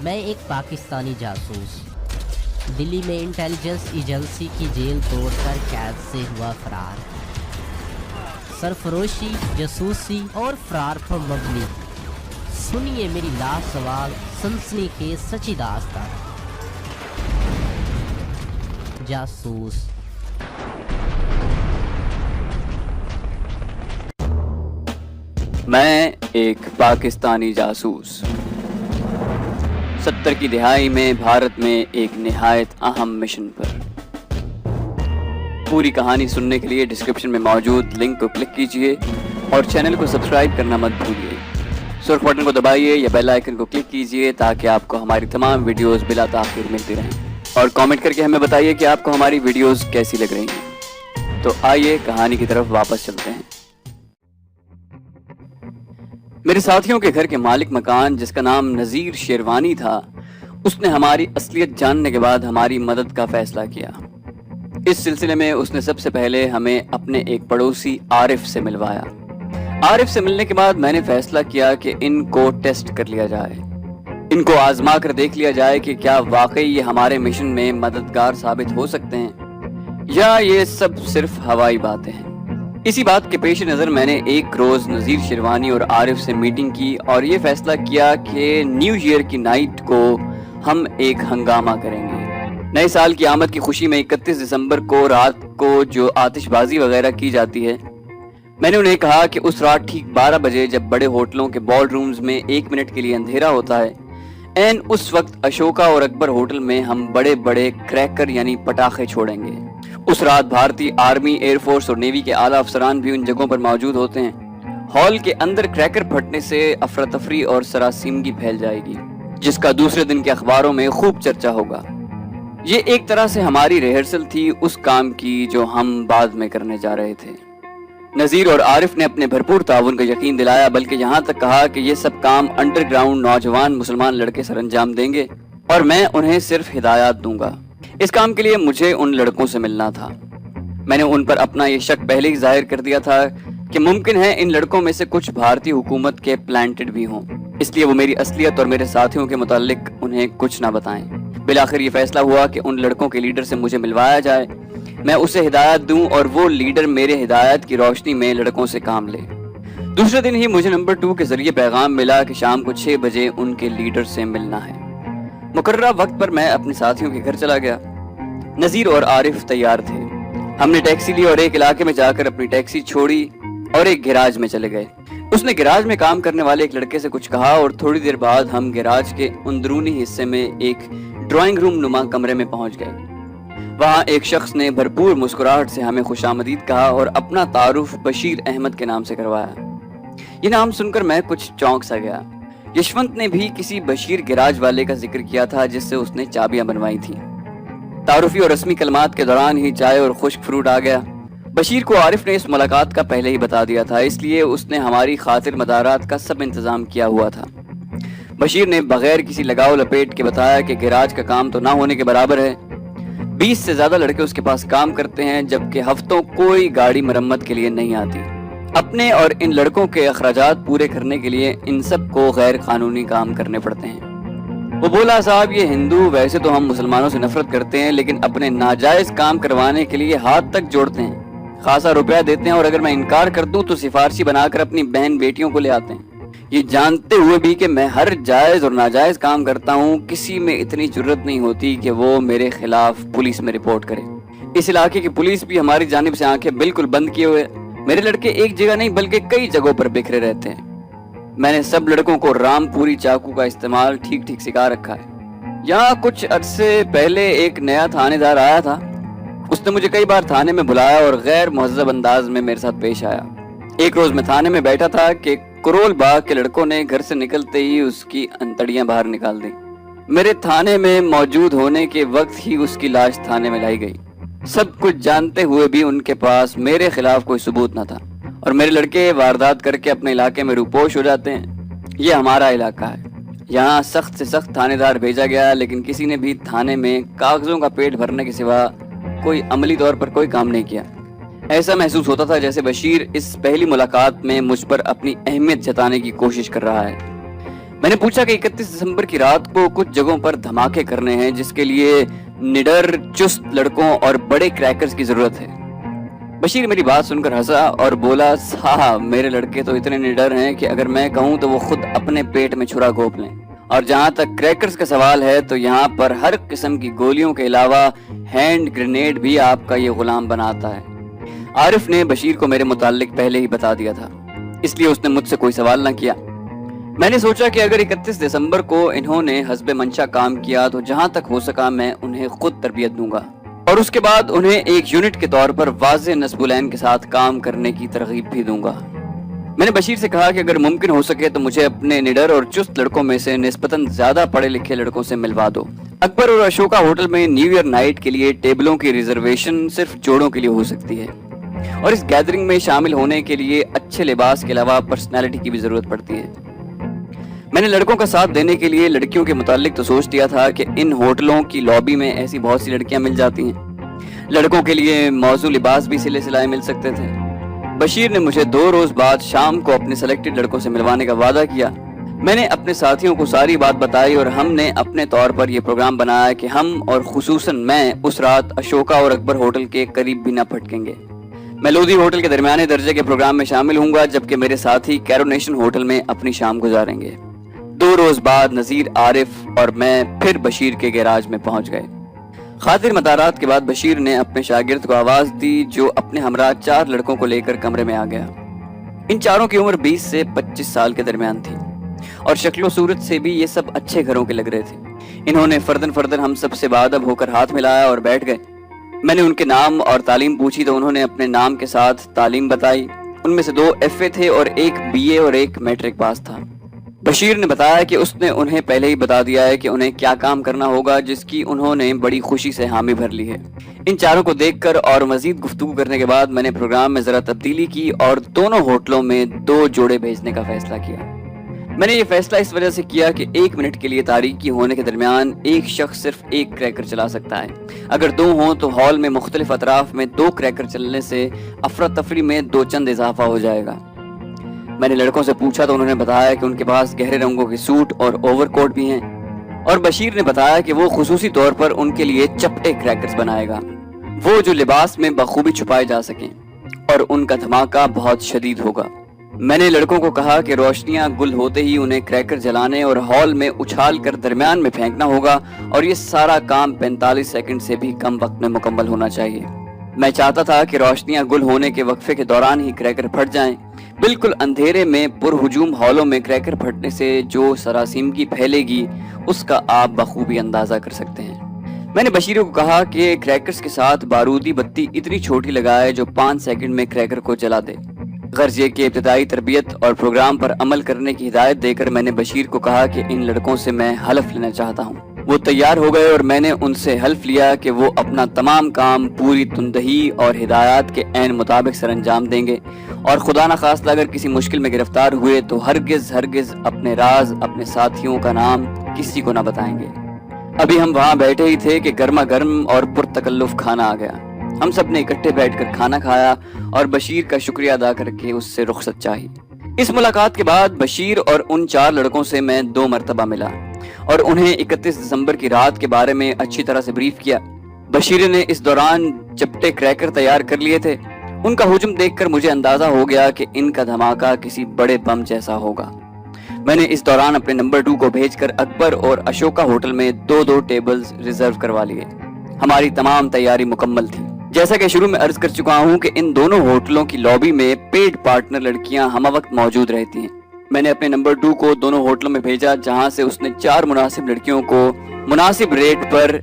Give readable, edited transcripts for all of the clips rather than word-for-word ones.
میں ایک پاکستانی جاسوس دلی میں انٹیلیجنس ایجنسی کی جیل توڑ کر قید سے ہوا فرار۔ سرفروشی، جاسوسی اور فرار پر مبنی سنیے میری لاسوال سنسنی خیز سچی داستان۔ جاسوس۔ میں ایک پاکستانی جاسوس 70 کی دہائی میں بھارت میں ایک نہایت اہم مشن پر۔ پوری کہانی سننے کے لیے ڈسکرپشن میں موجود لنک کو کلک کیجئے اور چینل کو سبسکرائب کرنا مت بھولیے۔ سرخ بٹن کو دبائیے یا بیل آئیکن کو کلک کیجئے تاکہ آپ کو ہماری تمام ویڈیوز بلا تاخیر ملتی رہیں، اور کامنٹ کر کے ہمیں بتائیے کہ آپ کو ہماری ویڈیوز کیسی لگ رہی ہیں۔ تو آئیے کہانی کی طرف واپس چلتے ہیں۔ میرے ساتھیوں کے گھر کے مالک مکان، جس کا نام نذیر شیروانی تھا، اس نے ہماری اصلیت جاننے کے بعد ہماری مدد کا فیصلہ کیا۔ اس سلسلے میں اس نے سب سے پہلے ہمیں اپنے ایک پڑوسی عارف سے ملوایا۔ عارف سے ملنے کے بعد میں نے فیصلہ کیا کہ ان کو ٹیسٹ کر لیا جائے، ان کو آزما کر دیکھ لیا جائے کہ کیا واقعی یہ ہمارے مشن میں مددگار ثابت ہو سکتے ہیں یا یہ سب صرف ہوائی باتیں ہیں۔ اسی بات کے پیش نظر میں نے ایک روز نذیر شیروانی اور عارف سے میٹنگ کی اور یہ فیصلہ کیا کہ نیو ایئر کی نائٹ کو ہم ایک ہنگامہ کریں گے۔ نئے سال کی آمد کی خوشی میں 31 دسمبر کو رات کو جو آتش بازی وغیرہ کی جاتی ہے، میں نے انہیں کہا کہ اس رات ٹھیک 12 بجے جب بڑے ہوٹلوں کے بال رومز میں 1 منٹ کے لیے اندھیرا ہوتا ہے، این اس وقت اشوکا اور اکبر ہوٹل میں ہم بڑے بڑے کریکر یعنی پٹاخے چھوڑیں گے۔ اس رات بھارتی آرمی، ایئر فورس اور نیوی کے اعلیٰ افسران بھی ان جگہوں پر موجود ہوتے ہیں۔ ہال کے اندر کریکر پھٹنے سے افراتفری اور سراسیمگی پھیل جائے گی، جس کا دوسرے دن کے اخباروں میں خوب چرچا ہوگا۔ یہ ایک طرح سے ہماری ریہرسل تھی اس کام کی جو ہم بعد میں کرنے جا رہے تھے۔ نذیر اور عارف نے اپنے بھرپور تعاون کا یقین دلایا، بلکہ یہاں تک کہا کہ یہ سب کام انڈر گراؤنڈ نوجوان مسلمان لڑکے سر انجام دیں گے اور میں انہیں صرف ہدایات دوں گا۔ اس کام کے لیے مجھے ان لڑکوں سے ملنا تھا۔ میں نے ان پر اپنا یہ شک پہلے ہی ظاہر کر دیا تھا کہ ممکن ہے ان لڑکوں میں سے کچھ بھارتی حکومت کے پلانٹڈ بھی ہوں، اس لیے وہ میری اصلیت اور میرے ساتھیوں کے متعلق انہیں کچھ نہ بتائیں۔ بالآخر یہ فیصلہ ہوا کہ ان لڑکوں کے لیڈر سے مجھے ملوایا جائے، میں اسے ہدایت دوں اور وہ لیڈر میرے ہدایت کی روشنی میں لڑکوں سے کام لے۔ دوسرے دن ہی مجھے نمبر 2 کے ذریعے پیغام ملا کہ شام کو 6 بجے ان کے لیڈر سے ملنا ہے۔ مقررہ وقت پر میں اپنے ساتھیوں کے گھر چلا گیا۔ نذیر اور عارف تیار تھے۔ ہم نے ٹیکسی لی اور ایک علاقے میں جا کر اپنی ٹیکسی چھوڑی اور ایک گیراج میں چلے گئے۔ اس نے گیراج میں کام کرنے والے ایک لڑکے سے کچھ کہا اور تھوڑی دیر بعد ہم گیراج کے اندرونی حصے میں ایک ڈرائنگ روم نما کمرے میں پہنچ گئے۔ وہاں ایک شخص نے بھرپور مسکراہٹ سے ہمیں خوش آمدید کہا اور اپنا تعارف بشیر احمد کے نام سے کروایا۔ یہ نام سن کر میں کچھ چونک سا گیا۔ یشونت نے بھی کسی بشیر گیراج والے کا ذکر کیا تھا جس سے اس نے چابیاں بنوائی تھیں۔ تعارفی اور رسمی کلمات کے دوران ہی چائے اور خشک فروٹ آ گیا۔ بشیر کو عارف نے اس ملاقات کا پہلے ہی بتا دیا تھا، اس لیے اس نے ہماری خاطر مدارات کا سب انتظام کیا ہوا تھا۔ بشیر نے بغیر کسی لگاؤ لپیٹ کے بتایا کہ گیراج کا کام تو نہ ہونے کے برابر ہے۔ 20 سے زیادہ لڑکے اس کے پاس کام کرتے ہیں، جبکہ ہفتوں کوئی گاڑی مرمت کے لیے نہیں آتی۔ اپنے اور ان لڑکوں کے اخراجات پورے کرنے کے لیے ان سب کو غیر قانونی کام کرنے پڑتے ہیں۔ وہ بولا، صاحب یہ ہندو ویسے تو ہم مسلمانوں سے نفرت کرتے ہیں، لیکن اپنے ناجائز کام کروانے کے لیے ہاتھ تک جوڑتے ہیں، خاصا روپیہ دیتے ہیں، اور اگر میں انکار کر دوں تو سفارشی بنا کر اپنی بہن بیٹیوں کو لے آتے ہیں۔ یہ جانتے ہوئے بھی کہ میں ہر جائز اور ناجائز کام کرتا ہوں، کسی میں اتنی جرت نہیں ہوتی کہ وہ میرے خلاف پولیس میں رپورٹ کرے۔ اس علاقے کی پولیس بھی ہماری جانب سے آنکھیں بالکل بند کیے ہوئے، میرے لڑکے ایک جگہ نہیں بلکہ کئی جگہوں پر بکھرے رہتے ہیں۔ میں نے سب لڑکوں کو رام پوری چاقو کا استعمال ٹھیک ٹھیک سکھا رکھا ہے۔ یہاں کچھ عرصے پہلے ایک نیا تھانے دار آیا تھا۔ اس نے مجھے کئی بار تھانے میں بلایا اور غیر مہذب انداز میں میرے ساتھ پیش آیا۔ ایک روز میں تھانے میں بیٹھا تھا کہ کرول باغ کے لڑکوں نے گھر سے نکلتے ہی اس کی انتڑیاں باہر نکال دیں۔ میرے تھانے میں موجود ہونے کے وقت ہی اس کی لاش تھانے میں لائی گئی۔ سب کچھ جانتے ہوئے بھی ان کے پاس میرے خلاف کوئی ثبوت نہ تھا، اور میرے لڑکے واردات کر کے اپنے علاقے میں روپوش ہو جاتے ہیں۔ یہ ہمارا علاقہ ہے، یہاں سخت سے سخت تھانے دار بھیجا گیا، لیکن کسی نے بھی تھانے میں کاغذوں کا پیٹ بھرنے کے سوا کوئی عملی طور پر کوئی کام نہیں کیا۔ ایسا محسوس ہوتا تھا جیسے بشیر اس پہلی ملاقات میں مجھ پر اپنی اہمیت جتانے کی کوشش کر رہا ہے۔ میں نے پوچھا کہ 31 دسمبر کی رات کو کچھ جگہوں پر دھماکے کرنے ہیں جس کے لیے نڈر چست لڑکوں اور بڑے کریکرز کی ضرورت ہے۔ بشیر میری بات سن کر ہنسا اور بولا، صاحب میرے لڑکے تو اتنے نڈر ہیں کہ اگر میں کہوں تو وہ خود اپنے پیٹ میں چھرا گھونپ لیں، اور جہاں تک کریکرز کا سوال ہے تو یہاں پر ہر قسم کی گولیوں کے علاوہ ہینڈ گرینیڈ بھی آپ کا یہ غلام بناتا ہے۔ عارف نے بشیر کو میرے متعلق پہلے ہی بتا دیا تھا، اس لیے اس نے مجھ سے کوئی سوال نہ کیا۔ میں نے سوچا کہ اگر 31 دسمبر کو انہوں نے حسب منشا کام کیا تو جہاں تک ہو سکا میں انہیں خود تربیت دوں گا، اور اس کے بعد انہیں ایک یونٹ کے طور پر واضح نصب العین کے ساتھ کام کرنے کی ترغیب بھی دوں گا۔ میں نے بشیر سے کہا کہ اگر ممکن ہو سکے تو مجھے اپنے نڈر اور چست لڑکوں میں سے نسبتاً زیادہ پڑھے لکھے لڑکوں سے ملوا دو۔ اکبر اور اشوکا ہوٹل میں نیو ایئر نائٹ کے لیے ٹیبلوں کی ریزرویشن صرف جوڑوں کے لیے ہو سکتی ہے، اور اس گیدرنگ میں شامل ہونے کے لیے اچھے لباس کے علاوہ پرسنالٹی کی بھی ضرورت پڑتی ہے۔ میں نے لڑکوں کا ساتھ دینے کے لیے لڑکیوں کے متعلق تو سوچ دیا تھا کہ ان ہوٹلوں کی لابی میں ایسی بہت سی لڑکیاں مل جاتی ہیں، لڑکوں کے لیے موزوں لباس بھی سلے سلائے مل سکتے تھے۔ بشیر نے مجھے 2 روز بعد شام کو اپنے سلیکٹڈ لڑکوں سے ملوانے کا وعدہ کیا۔ میں نے اپنے ساتھیوں کو ساری بات بتائی اور ہم نے اپنے طور پر یہ پروگرام بنایا کہ ہم اور خصوصاً میں اس رات اشوکا اور اکبر ہوٹل کے قریب بھی نہ پھٹکیں گے۔ میں لودھی ہوٹل کے درمیانے درجے کے پروگرام میں شامل ہوں گا، جبکہ میرے ساتھی کیرونیشن ہوٹل میں اپنی شام گزاریں گے۔ 2 روز بعد نذیر، عارف اور میں پھر بشیر کے گیراج میں پہنچ گئے۔ خاطر مدارات کے بعد بشیر نے اپنے شاگرد کو آواز دی جو اپنے ہمراہ 4 لڑکوں کو لے کر کمرے میں آ گیا۔ ان چاروں کی عمر 20 سے 25 سال کے درمیان تھی، اور شکل و صورت سے بھی یہ سب اچھے گھروں کے لگ رہے تھے۔ انہوں نے فردن ہم سب سے باادب ہو کر ہاتھ ملایا اور بیٹھ گئے۔ میں نے ان کے نام اور تعلیم پوچھی تو انہوں نے اپنے نام کے ساتھ تعلیم بتائی۔ ان میں سے 2 FA تھے اور ایک BA اور ایک میٹرک پاس تھا۔ بشیر نے بتایا کہ اس نے انہیں پہلے ہی بتا دیا ہے کہ انہیں کیا کام کرنا ہوگا، جس کی انہوں نے بڑی خوشی سے حامی بھر لی ہے۔ ان چاروں کو دیکھ کر اور مزید گفتگو کرنے کے بعد میں نے پروگرام میں ذرا تبدیلی کی اور دونوں ہوٹلوں میں 2 جوڑے بھیجنے کا فیصلہ کیا۔ میں نے یہ فیصلہ اس وجہ سے کیا کہ 1 منٹ کے لیے تاریکی ہونے کے درمیان ایک شخص صرف 1 کریکر چلا سکتا ہے۔ اگر 2 ہوں تو ہال میں مختلف اطراف میں 2 کریکر چلنے سے افراتفری میں 2 چند اضافہ ہو جائے گا۔ میں نے لڑکوں سے پوچھا تو انہوں نے بتایا کہ ان کے پاس گہرے رنگوں کے سوٹ اور اوور کوٹ بھی ہیں، اور بشیر نے بتایا کہ وہ خصوصی طور پر ان کے لیے چپٹے کریکرز بنائے گا، وہ جو لباس میں بخوبی چھپائے جا سکیں، اور ان کا دھماکہ بہت شدید ہوگا۔ میں نے لڑکوں کو کہا کہ روشنیاں گل ہوتے ہی انہیں کریکر جلانے اور ہال میں اچھال کر درمیان میں پھینکنا ہوگا، اور یہ سارا کام 45 سیکنڈ سے بھی کم وقت میں مکمل ہونا چاہیے۔ میں چاہتا تھا کہ روشنیاں گل ہونے کے وقفے کے دوران ہی کریکر پھٹ جائیں۔ بالکل اندھیرے میں پرہجوم ہالوں میں کریکر پھٹنے سے جو سراسیمگی پھیلے گی اس کا آپ بخوبی اندازہ کر سکتے ہیں۔ میں نے بشیروں کو کہا کہ کریکرز کے ساتھ بارودی بتی اتنی چھوٹی لگائے جو 5 سیکنڈ میں کریکر کو جلا دے۔ غرض یہ کہ ابتدائی تربیت اور پروگرام پر عمل کرنے کی ہدایت دے کر میں نے بشیر کو کہا کہ ان لڑکوں سے میں حلف لینا چاہتا ہوں۔ وہ تیار ہو گئے اور میں نے ان سے حلف لیا کہ وہ اپنا تمام کام پوری تندہی اور ہدایات کے عین مطابق سر انجام دیں گے، اور خدا نخواستہ اگر کسی مشکل میں گرفتار ہوئے تو ہرگز اپنے راز، اپنے ساتھیوں کا نام کسی کو نہ بتائیں گے۔ ابھی ہم وہاں بیٹھے ہی تھے کہ گرما گرم اور پرتکلف کھانا آ گیا۔ ہم سب نے اکٹھے بیٹھ کر کھانا کھایا اور بشیر کا شکریہ ادا کر کے اس سے رخصت چاہی۔ اس ملاقات کے بعد بشیر اور ان 4 لڑکوں سے میں 2 مرتبہ ملا اور انہیں 31 دسمبر کی رات کے بارے میں اچھی طرح سے بریف کیا۔ بشیر نے اس دوران چپٹے کریکر تیار کر لیے تھے۔ ان کا ہجوم دیکھ کر مجھے اندازہ ہو گیا کہ ان کا دھماکہ کسی بڑے بم جیسا ہوگا۔ میں نے اس دوران اپنے نمبر 2 کو بھیج کر اکبر اور اشوکا ہوٹل میں 2 ٹیبلز ریزرو کروا لیے۔ ہماری تمام تیاری مکمل تھی۔ جیسا کہ شروع میں عرض کر چکا ہوں کہ ان دونوں ہوٹلوں کی لابی میں پیڈ پارٹنر لڑکیاں ہمہ وقت موجود رہتی ہیں۔ میں نے اپنے نمبر 2 کو دونوں ہوٹلوں میں بھیجا، جہاں سے اس نے 4 مناسب لڑکیوں کو مناسب ریٹ پر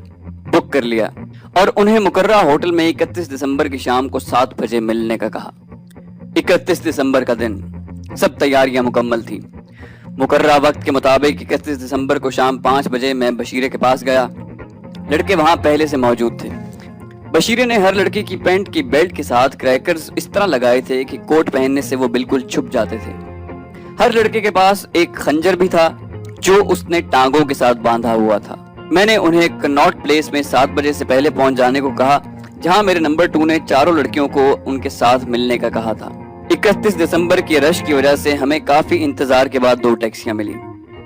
بک کر لیا اور انہیں مقررہ ہوٹل میں 31 دسمبر کی شام کو 7 بجے ملنے کا کہا۔ 31 دسمبر کا دن، سب تیاریاں مکمل تھی۔ مقررہ وقت کے مطابق 31 دسمبر کو شام 5 بجے میں بشیرے کے پاس گیا۔ لڑکے وہاں پہلے سے موجود تھے۔ بشیرے نے ہر لڑکے کی پینٹ کی بیلٹ کے ساتھ کریکرز اس طرح لگائے تھے کہ کوٹ پہننے سے وہ بالکل چھپ جاتے تھے۔ ہر لڑکے کے پاس ایک خنجر بھی تھا جو اس نے ٹانگوں کے ساتھ باندھا ہوا تھا۔ میں نے انہیں کناٹ پلیس میں 7 بجے سے پہلے پہنچ جانے کو کہا، جہاں میرے نمبر 2 نے 4 لڑکیوں کو ان کے ساتھ ملنے کا کہا تھا۔ 31 دسمبر کی رش کی وجہ سے ہمیں کافی انتظار کے بعد 2 ٹیکسیاں ملی۔